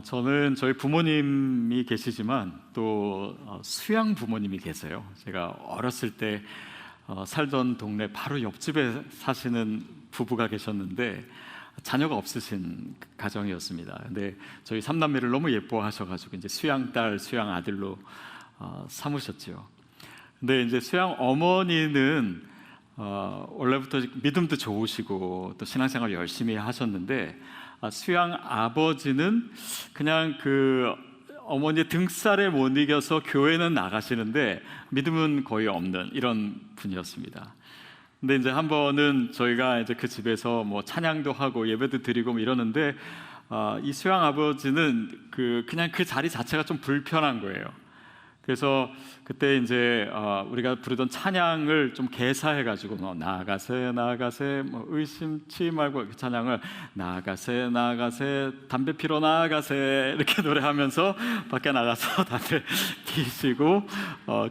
저는 저희 부모님이 계시지만 또 수양 부모님이 계세요. 제가 어렸을 때 살던 동네 바로 옆집에 사시는 부부가 계셨는데 자녀가 없으신 가정이었습니다. 근데 저희 삼남매를 너무 예뻐하셔가지고 이제 수양 딸, 수양 아들로 삼으셨죠. 근데 이제 수양 어머니는 원래부터 믿음도 좋으시고 또 신앙생활 열심히 하셨는데 수양 아버지는 그냥 그 어머니의 등살에 못 이겨서 교회는 나가시는데 믿음은 거의 없는 이런 분이었습니다. 근데 이제 한 번은 저희가 이제 그 집에서 뭐 찬양도 하고 예배도 드리고 뭐 이러는데 이 수양 아버지는 그냥 그 자리 자체가 좀 불편한 거예요. 그래서 그때 이제 우리가 부르던 찬양을 좀 개사해가지고 뭐 나가세 나가세 뭐 의심치 말고 그 찬양을 나가세 나가세 담배 피러 나가세 이렇게 노래하면서 밖에 나가서 담배 피시고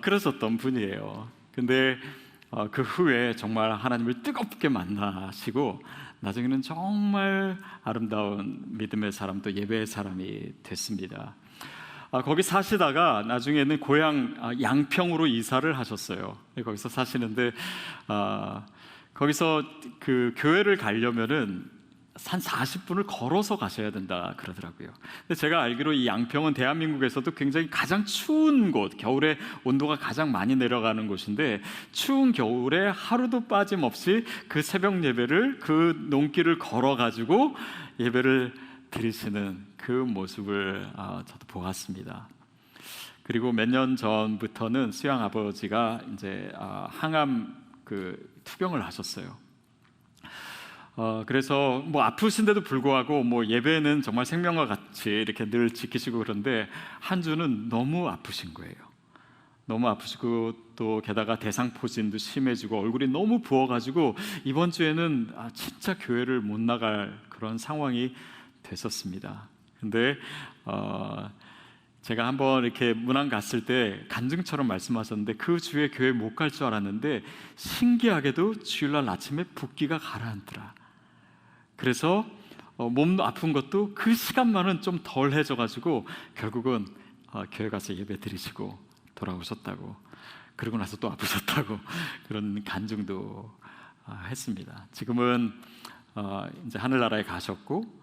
그러셨던 분이에요. 근데 그 후에 정말 하나님을 뜨겁게 만나시고 나중에는 정말 아름다운 믿음의 사람 또 예배의 사람이 됐습니다. 거기 사시다가 나중에는 고향 양평으로 이사를 하셨어요. 거기서 사시는데 거기서 그 교회를 가려면은 한 40분을 걸어서 가셔야 된다 그러더라고요. 근데 제가 알기로 이 양평은 대한민국에서도 굉장히 가장 추운 곳, 겨울에 온도가 가장 많이 내려가는 곳인데 추운 겨울에 하루도 빠짐없이 그 새벽 예배를 그 농길을 걸어가지고 예배를 드리시는 그 모습을 저도 보았습니다. 그리고 몇 년 전부터는 수양 아버지가 이제 항암 투병을 하셨어요. 그래서 뭐 아프신데도 불구하고 뭐 예배는 정말 생명과 같이 이렇게 늘 지키시고 그런데 한 주는 너무 아프신 거예요. 너무 아프시고 또 게다가 대상포진도 심해지고 얼굴이 너무 부어가지고 이번 주에는 진짜 교회를 못 나갈 그런 상황이 됐었습니다. 근데 제가 한번 이렇게 문안 갔을 때 간증처럼 말씀하셨는데 그 주에 교회 못 갈 줄 알았는데 신기하게도 주일날 아침에 붓기가 가라앉더라. 그래서 몸도 아픈 것도 그 시간만은 좀 덜해져가지고 결국은 교회 가서 예배 드리시고 돌아오셨다고, 그러고 나서 또 아프셨다고 그런 간증도 했습니다. 지금은 이제 하늘나라에 가셨고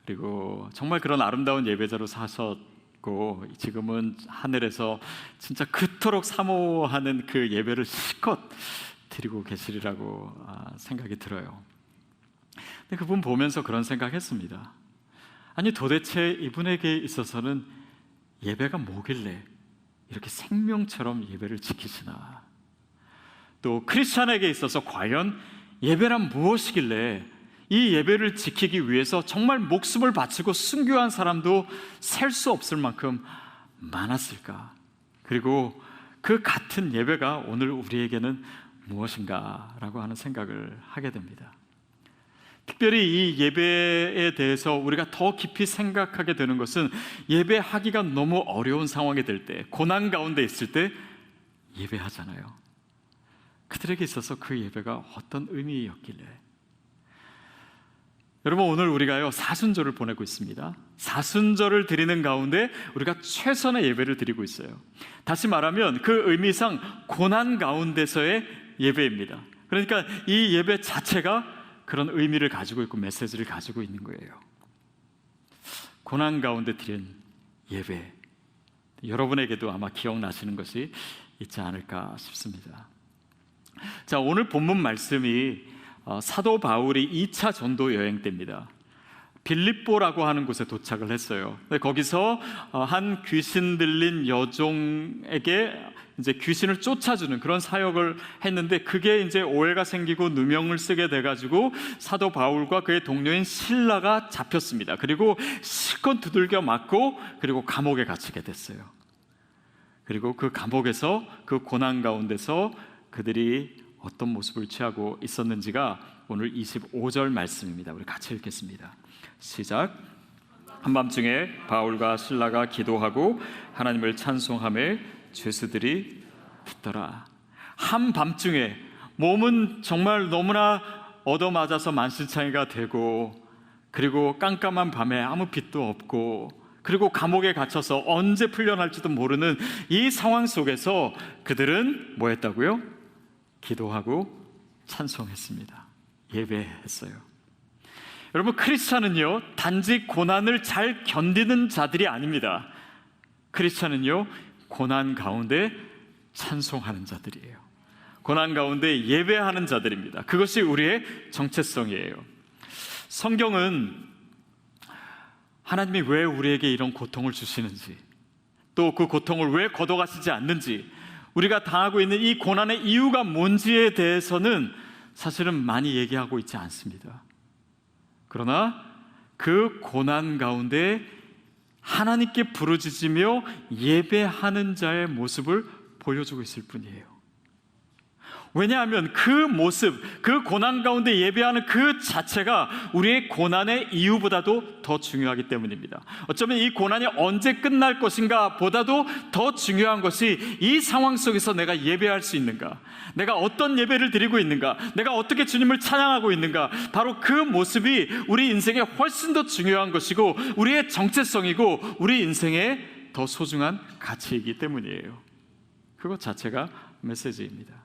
그리고 정말 그런 아름다운 예배자로 사셨고 지금은 하늘에서 진짜 그토록 사모하는 그 예배를 실컷 드리고 계시리라고 생각이 들어요. 근데 그분 보면서 그런 생각했습니다. 아니 도대체 이분에게 있어서는 예배가 뭐길래 이렇게 생명처럼 예배를 지키시나, 또 크리스찬에게 있어서 과연 예배란 무엇이길래 이 예배를 지키기 위해서 정말 목숨을 바치고 순교한 사람도 셀 수 없을 만큼 많았을까? 그리고 그 같은 예배가 오늘 우리에게는 무엇인가라고 하는 생각을 하게 됩니다. 특별히 이 예배에 대해서 우리가 더 깊이 생각하게 되는 것은 예배하기가 너무 어려운 상황이 될 때, 고난 가운데 있을 때 예배하잖아요. 그들에게 있어서 그 예배가 어떤 의미였길래. 여러분, 오늘 우리가요 사순절을 보내고 있습니다. 사순절을 드리는 가운데 우리가 최선의 예배를 드리고 있어요. 다시 말하면 그 의미상 고난 가운데서의 예배입니다. 그러니까 이 예배 자체가 그런 의미를 가지고 있고 메시지를 가지고 있는 거예요. 고난 가운데 드린 예배, 여러분에게도 아마 기억나시는 것이 있지 않을까 싶습니다. 자, 오늘 본문 말씀이 사도 바울이 2차 전도 여행 때입니다. 빌립보라고 하는 곳에 도착을 했어요. 거기서 한 귀신 들린 여종에게 이제 귀신을 쫓아주는 그런 사역을 했는데 그게 이제 오해가 생기고 누명을 쓰게 돼가지고 사도 바울과 그의 동료인 실라가 잡혔습니다. 그리고 실컷 두들겨 맞고 그리고 감옥에 갇히게 됐어요. 그리고 그 감옥에서 그 고난 가운데서 그들이 어떤 모습을 취하고 있었는지가 오늘 25절 말씀입니다. 우리 같이 읽겠습니다. 시작. 한밤중에 바울과 실라가 기도하고 하나님을 찬송하며 죄수들이 듣더라. 한밤중에 몸은 정말 너무나 얻어맞아서 만신창이가 되고 그리고 깜깜한 밤에 아무 빛도 없고 그리고 감옥에 갇혀서 언제 풀려날지도 모르는 이 상황 속에서 그들은 뭐 했다고요? 기도하고 찬송했습니다. 예배했어요. 여러분, 크리스찬은요 단지 고난을 잘 견디는 자들이 아닙니다. 크리스찬은요 고난 가운데 찬송하는 자들이에요. 고난 가운데 예배하는 자들입니다. 그것이 우리의 정체성이에요. 성경은 하나님이 왜 우리에게 이런 고통을 주시는지, 또 그 고통을 왜 걷어가시지 않는지, 우리가 당하고 있는 이 고난의 이유가 뭔지에 대해서는 사실은 많이 얘기하고 있지 않습니다. 그러나 그 고난 가운데 하나님께 부르짖으며 예배하는 자의 모습을 보여주고 있을 뿐이에요. 왜냐하면 그 모습, 그 고난 가운데 예배하는 그 자체가 우리의 고난의 이유보다도 더 중요하기 때문입니다. 어쩌면 이 고난이 언제 끝날 것인가 보다도 더 중요한 것이 이 상황 속에서 내가 예배할 수 있는가, 내가 어떤 예배를 드리고 있는가, 내가 어떻게 주님을 찬양하고 있는가, 바로 그 모습이 우리 인생에 훨씬 더 중요한 것이고 우리의 정체성이고 우리 인생의 더 소중한 가치이기 때문이에요. 그것 자체가 메시지입니다.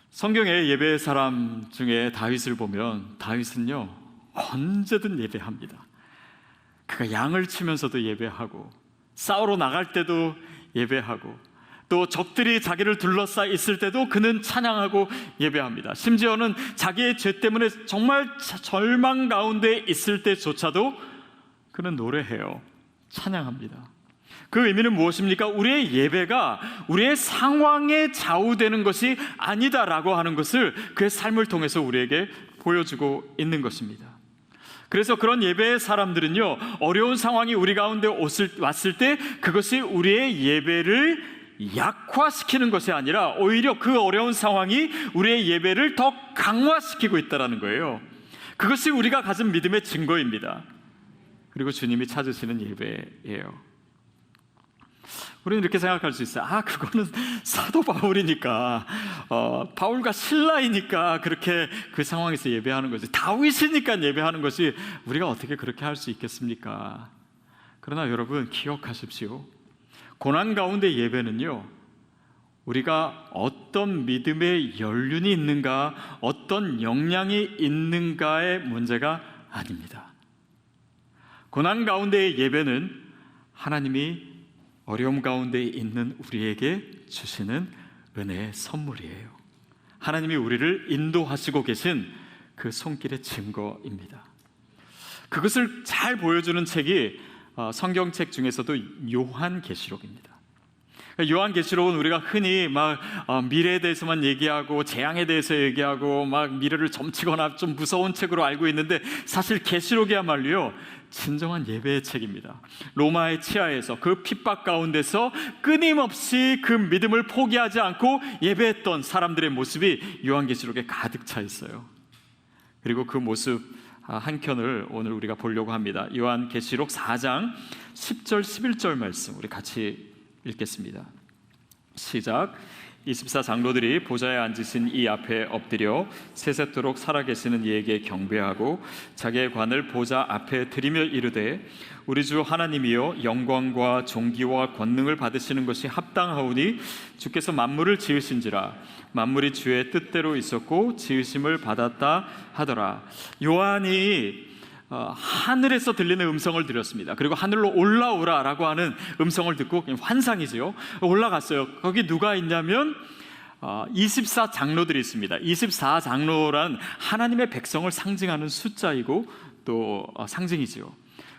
성경의 예배 사람 중에 다윗을 보면 다윗은요 언제든 예배합니다. 그가 양을 치면서도 예배하고, 싸우러 나갈 때도 예배하고, 또 적들이 자기를 둘러싸 있을 때도 그는 찬양하고 예배합니다. 심지어는 자기의 죄 때문에 정말 절망 가운데 있을 때조차도 그는 노래해요. 찬양합니다. 그 의미는 무엇입니까? 우리의 예배가 우리의 상황에 좌우되는 것이 아니다라고 하는 것을 그의 삶을 통해서 우리에게 보여주고 있는 것입니다. 그래서 그런 예배의 사람들은요 어려운 상황이 우리 가운데 왔을 때 그것이 우리의 예배를 약화시키는 것이 아니라 오히려 그 어려운 상황이 우리의 예배를 더 강화시키고 있다는 거예요. 그것이 우리가 가진 믿음의 증거입니다. 그리고 주님이 찾으시는 예배예요. 우리는 이렇게 생각할 수 있어요. 그거는 사도 바울이니까, 바울과 실라이니까 그렇게 그 상황에서 예배하는 거지, 다윗이니까 예배하는 것이 우리가 어떻게 그렇게 할 수 있겠습니까? 그러나 여러분 기억하십시오. 고난 가운데 예배는요 우리가 어떤 믿음의 연륜이 있는가, 어떤 역량이 있는가의 문제가 아닙니다. 고난 가운데의 예배는 하나님이 어려움 가운데 있는 우리에게 주시는 은혜의 선물이에요. 하나님이 우리를 인도하시고 계신 그 손길의 증거입니다. 그것을 잘 보여주는 책이 성경책 중에서도 요한계시록입니다. 요한계시록은 우리가 흔히 막 미래에 대해서만 얘기하고 재앙에 대해서 얘기하고 막 미래를 점치거나 좀 무서운 책으로 알고 있는데, 사실 계시록이야말로요 진정한 예배의 책입니다. 로마의 치하에서 그 핍박 가운데서 끊임없이 그 믿음을 포기하지 않고 예배했던 사람들의 모습이 요한계시록에 가득 차 있어요. 그리고 그 모습 한 편을 오늘 우리가 보려고 합니다. 요한계시록 4장 10절 11절 말씀 우리 같이 읽겠습니다. 시작. 24장로들이 보좌에 앉으신 이 앞에 엎드려 세세토록 살아계시는 이에게 경배하고 자기의 관을 보좌 앞에 드리며 이르되, 우리 주 하나님이여, 영광과 존귀와 권능을 받으시는 것이 합당하오니 주께서 만물을 지으신지라. 만물이 주의 뜻대로 있었고 지으심을 받았다 하더라. 요한이 하늘에서 들리는 음성을 들었습니다. 그리고 하늘로 올라오라라고 하는 음성을 듣고, 환상이죠, 올라갔어요. 거기 누가 있냐면 24장로들이 있습니다. 24장로란 하나님의 백성을 상징하는 숫자이고 또 상징이죠.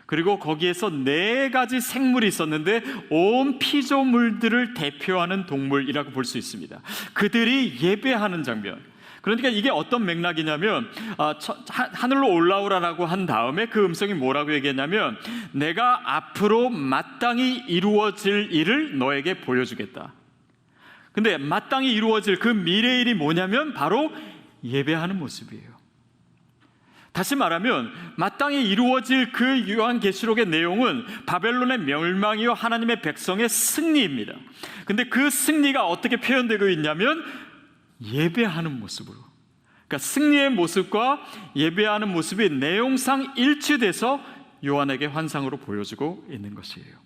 그리고 거기에서 4가지 생물이 있었는데 온 피조물들을 대표하는 동물이라고 볼 수 있습니다. 그들이 예배하는 장면. 그러니까 이게 어떤 맥락이냐면 하늘로 올라오라라고 한 다음에 그 음성이 뭐라고 얘기했냐면, 내가 앞으로 마땅히 이루어질 일을 너에게 보여주겠다. 근데 마땅히 이루어질 그 미래의 일이 뭐냐면 바로 예배하는 모습이에요. 다시 말하면 마땅히 이루어질 그 요한계시록의 내용은 바벨론의 멸망이요 하나님의 백성의 승리입니다. 근데 그 승리가 어떻게 표현되고 있냐면 예배하는 모습으로. 그러니까 승리의 모습과 예배하는 모습이 내용상 일치돼서 요한에게 환상으로 보여주고 있는 것이에요.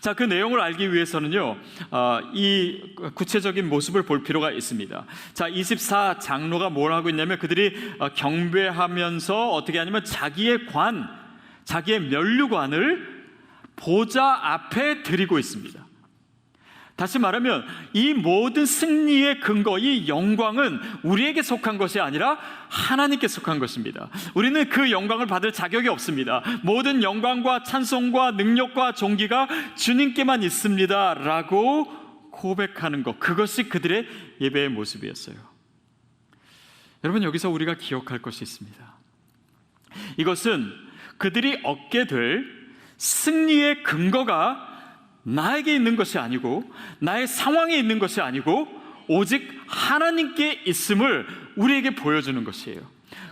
자, 그 내용을 알기 위해서는요, 이 구체적인 모습을 볼 필요가 있습니다. 자, 24장로가 뭘 하고 있냐면 그들이 경배하면서 어떻게 하냐면 자기의 면류관을 보좌 앞에 드리고 있습니다. 다시 말하면 이 모든 승리의 근거, 이 영광은 우리에게 속한 것이 아니라 하나님께 속한 것입니다. 우리는 그 영광을 받을 자격이 없습니다. 모든 영광과 찬송과 능력과 존귀가 주님께만 있습니다 라고 고백하는 것, 그것이 그들의 예배의 모습이었어요. 여러분, 여기서 우리가 기억할 것이 있습니다. 이것은 그들이 얻게 될 승리의 근거가 나에게 있는 것이 아니고 나의 상황에 있는 것이 아니고 오직 하나님께 있음을 우리에게 보여주는 것이에요.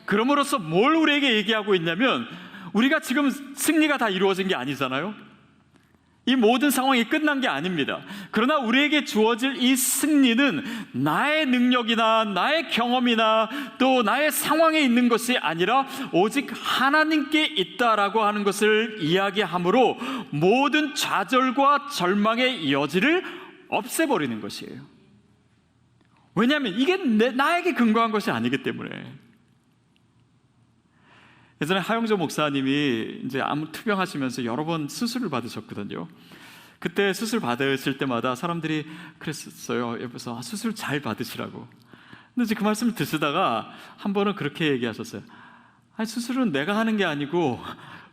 그럼으로써 뭘 우리에게 얘기하고 있냐면 우리가 지금 승리가 다 이루어진 게 아니잖아요. 이 모든 상황이 끝난 게 아닙니다. 그러나 우리에게 주어질 이 승리는 나의 능력이나 나의 경험이나 또 나의 상황에 있는 것이 아니라 오직 하나님께 있다라고 하는 것을 이야기하므로 모든 좌절과 절망의 여지를 없애버리는 것이에요. 왜냐하면 이게 나에게 근거한 것이 아니기 때문에. 예전에 하영조 목사님이 이제 암 투병하시면서 여러 번 수술을 받으셨거든요. 그때 수술 받으실 때마다 사람들이 그랬었어요. 옆에서 수술 잘 받으시라고. 근데 이제 그 말씀을 드시다가 한 번은 그렇게 얘기하셨어요. 아니, 수술은 내가 하는 게 아니고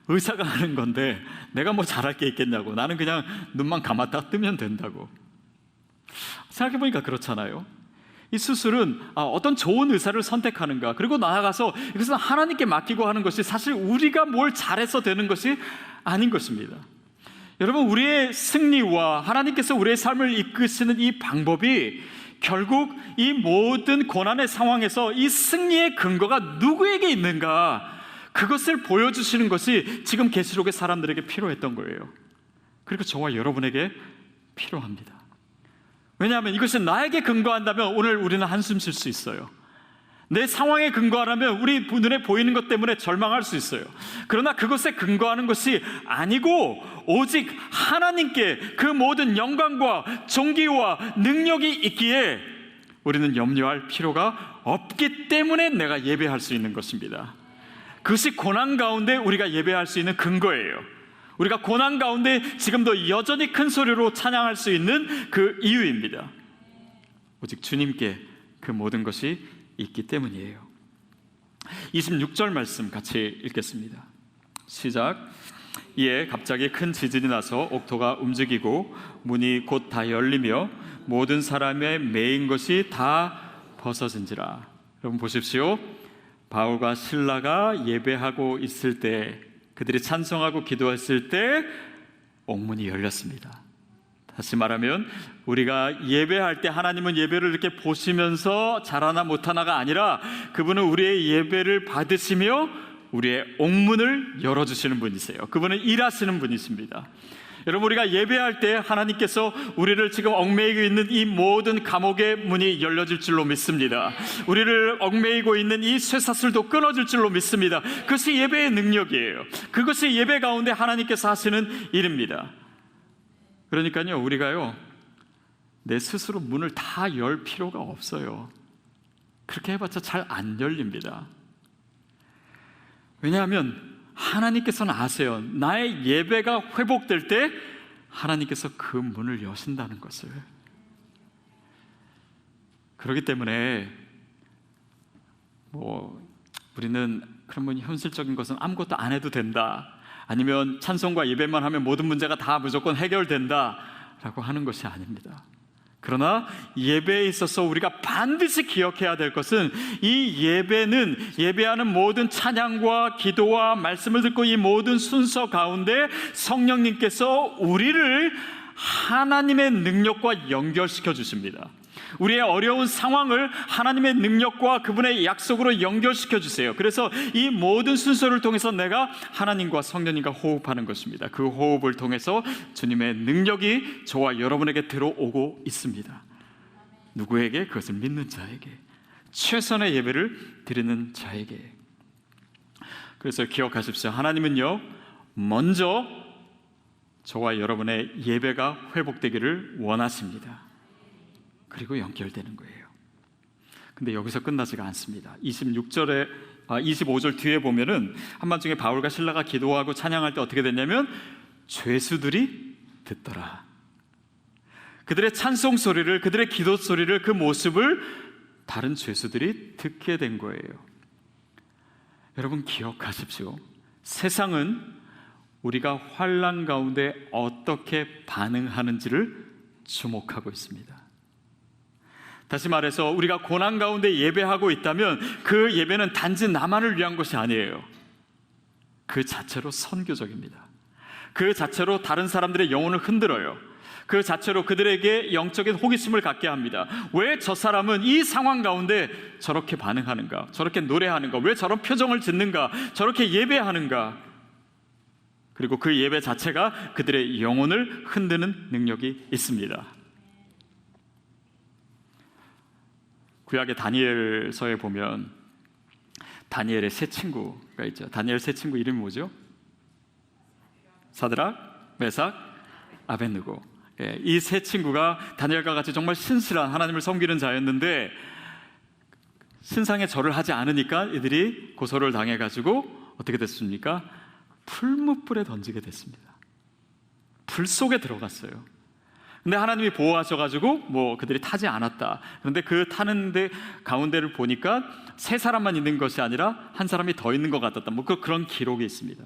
의사가 하는 건데 내가 뭐 잘할 게 있겠냐고. 나는 그냥 눈만 감았다 뜨면 된다고. 생각해보니까 그렇잖아요. 이 수술은 어떤 좋은 의사를 선택하는가, 그리고 나아가서 이것은 하나님께 맡기고 하는 것이 사실 우리가 뭘 잘해서 되는 것이 아닌 것입니다. 여러분, 우리의 승리와 하나님께서 우리의 삶을 이끄시는 이 방법이 결국 이 모든 고난의 상황에서 이 승리의 근거가 누구에게 있는가, 그것을 보여주시는 것이 지금 계시록의 사람들에게 필요했던 거예요. 그리고 저와 여러분에게 필요합니다. 왜냐하면 이것이 나에게 근거한다면 오늘 우리는 한숨 쉴 수 있어요. 내 상황에 근거하라면 우리 눈에 보이는 것 때문에 절망할 수 있어요. 그러나 그것에 근거하는 것이 아니고 오직 하나님께 그 모든 영광과 존귀와 능력이 있기에 우리는 염려할 필요가 없기 때문에 내가 예배할 수 있는 것입니다. 그것이 고난 가운데 우리가 예배할 수 있는 근거예요. 우리가 고난 가운데 지금도 여전히 큰 소리로 찬양할 수 있는 그 이유입니다. 오직 주님께 그 모든 것이 있기 때문이에요. 26절 말씀 같이 읽겠습니다. 시작. 이에 갑자기 큰 지진이 나서 옥토가 움직이고 문이 곧 다 열리며 모든 사람의 매인 것이 다 벗어진지라. 여러분 보십시오. 바울과 실라가 예배하고 있을 때, 그들이 찬송하고 기도했을 때 옥문이 열렸습니다. 다시 말하면 우리가 예배할 때 하나님은 예배를 이렇게 보시면서 잘하나 못하나가 아니라 그분은 우리의 예배를 받으시며 우리의 옥문을 열어주시는 분이세요. 그분은 일하시는 분이십니다. 여러분, 우리가 예배할 때 하나님께서 우리를 지금 얽매이고 있는 이 모든 감옥의 문이 열려질 줄로 믿습니다. 우리를 얽매이고 있는 이 쇠사슬도 끊어질 줄로 믿습니다. 그것이 예배의 능력이에요. 그것이 예배 가운데 하나님께서 하시는 일입니다. 그러니까요, 우리가요 내 스스로 문을 다 열 필요가 없어요. 그렇게 해봤자 잘 안 열립니다. 왜냐하면 하나님께서는 아세요. 나의 예배가 회복될 때 하나님께서 그 문을 여신다는 것을. 그렇기 때문에 우리는 그러면 현실적인 것은 아무것도 안 해도 된다, 아니면 찬송과 예배만 하면 모든 문제가 다 무조건 해결된다 라고 하는 것이 아닙니다. 그러나 예배에 있어서 우리가 반드시 기억해야 될 것은 이 예배는, 예배하는 모든 찬양과 기도와 말씀을 듣고 이 모든 순서 가운데 성령님께서 우리를 하나님의 능력과 연결시켜 주십니다. 우리의 어려운 상황을 하나님의 능력과 그분의 약속으로 연결시켜 주세요. 그래서 이 모든 순서를 통해서 내가 하나님과 성령님과 호흡하는 것입니다. 그 호흡을 통해서 주님의 능력이 저와 여러분에게 들어오고 있습니다. 누구에게? 그것을 믿는 자에게, 최선의 예배를 드리는 자에게. 그래서 기억하십시오. 하나님은요, 먼저 저와 여러분의 예배가 회복되기를 원하십니다. 그리고 연결되는 거예요. 근데 여기서 끝나지가 않습니다. 25절 뒤에 보면은 한밤중에 바울과 실라가 기도하고 찬양할 때 어떻게 됐냐면 죄수들이 듣더라. 그들의 찬송 소리를, 그들의 기도 소리를, 그 모습을 다른 죄수들이 듣게 된 거예요. 여러분 기억하십시오. 세상은 우리가 환난 가운데 어떻게 반응하는지를 주목하고 있습니다. 다시 말해서 우리가 고난 가운데 예배하고 있다면 그 예배는 단지 나만을 위한 것이 아니에요. 그 자체로 선교적입니다. 그 자체로 다른 사람들의 영혼을 흔들어요. 그 자체로 그들에게 영적인 호기심을 갖게 합니다. 왜 저 사람은 이 상황 가운데 저렇게 반응하는가? 저렇게 노래하는가? 왜 저런 표정을 짓는가? 저렇게 예배하는가? 그리고 그 예배 자체가 그들의 영혼을 흔드는 능력이 있습니다. 구약의 다니엘서에 보면 다니엘의 세 친구가 있죠. 다니엘 세 친구 이름이 뭐죠? 사드락, 메삭, 아벳느고. 이 세 친구가 다니엘과 같이 정말 신실한 하나님을 섬기는 자였는데 신상에 절을 하지 않으니까 이들이 고소를 당해가지고 어떻게 됐습니까? 풀무불에 던지게 됐습니다. 불 속에 들어갔어요. 근데 하나님이 보호하셔가지고 그들이 타지 않았다. 그런데 그 타는 데 가운데를 보니까 세 사람만 있는 것이 아니라 한 사람이 더 있는 것 같았다. 그런 기록이 있습니다.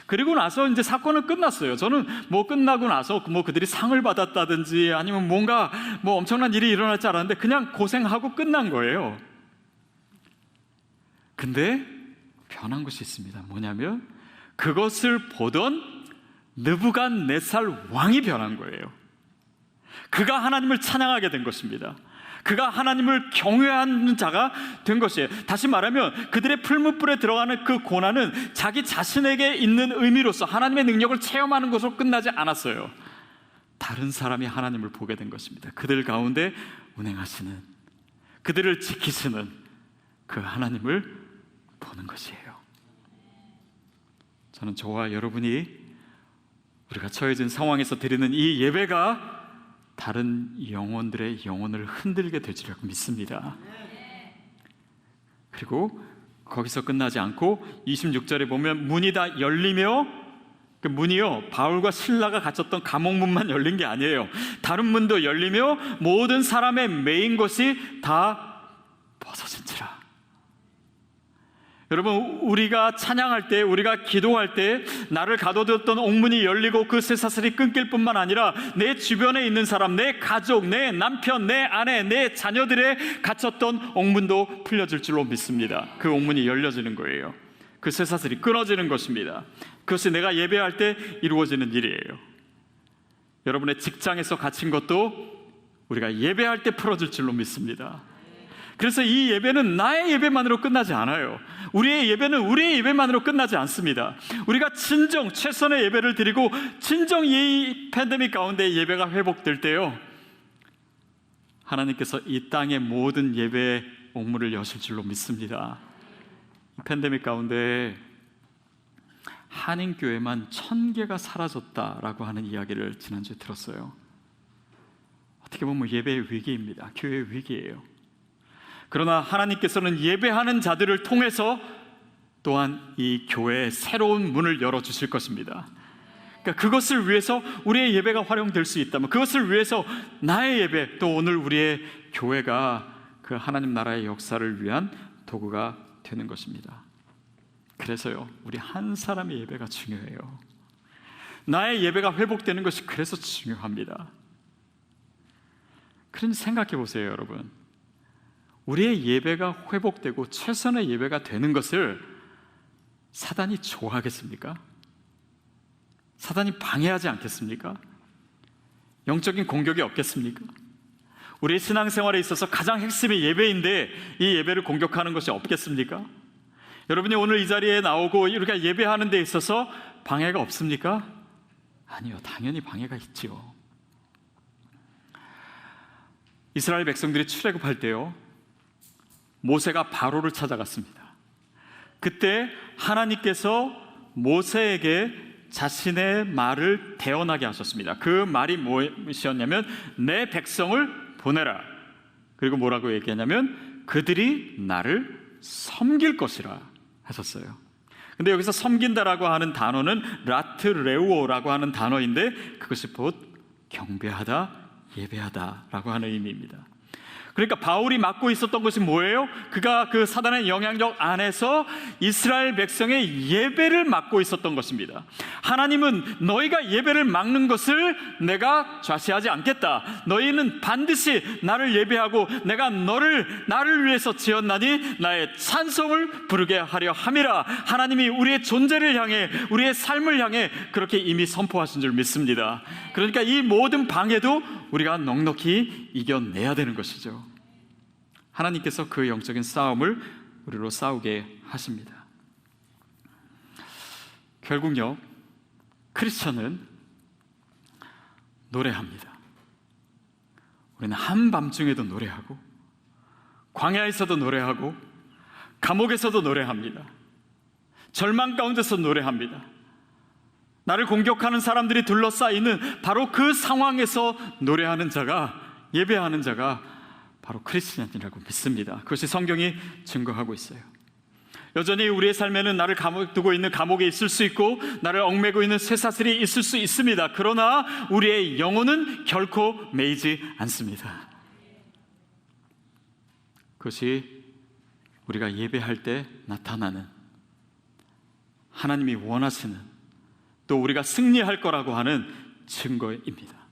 그리고 나서 이제 사건은 끝났어요. 저는 끝나고 나서 그들이 상을 받았다든지 아니면 뭔가 엄청난 일이 일어날 줄 알았는데 그냥 고생하고 끝난 거예요. 근데 변한 것이 있습니다. 뭐냐면 그것을 보던 느부갓네살 왕이 변한 거예요. 그가 하나님을 찬양하게 된 것입니다. 그가 하나님을 경외하는 자가 된 것이에요. 다시 말하면 그들의 풀무불에 들어가는 그 고난은 자기 자신에게 있는 의미로서 하나님의 능력을 체험하는 것으로 끝나지 않았어요. 다른 사람이 하나님을 보게 된 것입니다. 그들 가운데 운행하시는, 그들을 지키시는 그 하나님을 보는 것이에요. 저는 저와 여러분이 우리가 처해진 상황에서 드리는 이 예배가 다른 영혼들의 영혼을 흔들게 되리라고 믿습니다. 그리고 거기서 끝나지 않고 26절에 보면 문이 다 열리며, 그 문이요 바울과 실라가 갇혔던 감옥문만 열린 게 아니에요. 다른 문도 열리며 모든 사람의 매인 것이 다 벗어진지라. 여러분, 우리가 찬양할 때, 우리가 기도할 때 나를 가둬두었던 옥문이 열리고 그 쇠사슬이 끊길 뿐만 아니라 내 주변에 있는 사람, 내 가족, 내 남편, 내 아내, 내 자녀들의 갇혔던 옥문도 풀려질 줄로 믿습니다. 그 옥문이 열려지는 거예요. 그 쇠사슬이 끊어지는 것입니다. 그것이 내가 예배할 때 이루어지는 일이에요. 여러분의 직장에서 갇힌 것도 우리가 예배할 때 풀어질 줄로 믿습니다. 그래서 이 예배는 나의 예배만으로 끝나지 않아요. 우리의 예배는 우리의 예배만으로 끝나지 않습니다. 우리가 진정 최선의 예배를 드리고 진정 이 팬데믹 가운데 예배가 회복될 때요, 하나님께서 이 땅의 모든 예배의 옥문을 여실 줄로 믿습니다. 이 팬데믹 가운데 한인교회만 1000개가 사라졌다라고 하는 이야기를 지난주에 들었어요. 어떻게 보면 예배의 위기입니다. 교회의 위기예요. 그러나 하나님께서는 예배하는 자들을 통해서 또한 이 교회의 새로운 문을 열어주실 것입니다. 그러니까 그것을 위해서 우리의 예배가 활용될 수 있다면, 그것을 위해서 나의 예배, 또 오늘 우리의 교회가 그 하나님 나라의 역사를 위한 도구가 되는 것입니다. 그래서요, 우리 한 사람의 예배가 중요해요. 나의 예배가 회복되는 것이 그래서 중요합니다. 그러니 생각해 보세요, 여러분. 우리의 예배가 회복되고 최선의 예배가 되는 것을 사단이 좋아하겠습니까? 사단이 방해하지 않겠습니까? 영적인 공격이 없겠습니까? 우리의 신앙생활에 있어서 가장 핵심이 예배인데 이 예배를 공격하는 것이 없겠습니까? 여러분이 오늘 이 자리에 나오고 이렇게 예배하는 데 있어서 방해가 없습니까? 아니요, 당연히 방해가 있지요. 이스라엘 백성들이 출애굽할 때요, 모세가 바로를 찾아갔습니다. 그때 하나님께서 모세에게 자신의 말을 대언하게 하셨습니다. 그 말이 무엇이었냐면 내 백성을 보내라. 그리고 뭐라고 얘기하냐면 그들이 나를 섬길 것이라 하셨어요. 근데 여기서 섬긴다라고 하는 단어는 라트레우오라고 하는 단어인데 그것이 곧 경배하다, 예배하다라고 하는 의미입니다. 그러니까 바울이 맡고 있었던 것이 뭐예요? 그가 그 사단의 영향력 안에서 이스라엘 백성의 예배를 맡고 있었던 것입니다. 하나님은 너희가 예배를 막는 것을 내가 좌시하지 않겠다. 너희는 반드시 나를 예배하고 내가 나를 위해서 지었나니 나의 찬송을 부르게 하려 함이라. 하나님이 우리의 존재를 향해, 우리의 삶을 향해 그렇게 이미 선포하신 줄 믿습니다. 그러니까 이 모든 방해도 우리가 넉넉히 이겨내야 되는 것이죠. 하나님께서 그 영적인 싸움을 우리로 싸우게 하십니다. 결국요, 크리스천은 노래합니다. 우리는 한밤중에도 노래하고, 광야에서도 노래하고, 감옥에서도 노래합니다. 절망 가운데서 노래합니다. 나를 공격하는 사람들이 둘러싸이는 바로 그 상황에서 노래하는 자가, 예배하는 자가 바로 크리스천이라고 믿습니다. 그것이 성경이 증거하고 있어요. 여전히 우리의 삶에는 나를 두고 있는 감옥에 있을 수 있고 나를 얽매고 있는 쇠사슬이 있을 수 있습니다. 그러나 우리의 영혼은 결코 매이지 않습니다. 그것이 우리가 예배할 때 나타나는 하나님이 원하시는, 또 우리가 승리할 거라고 하는 증거입니다.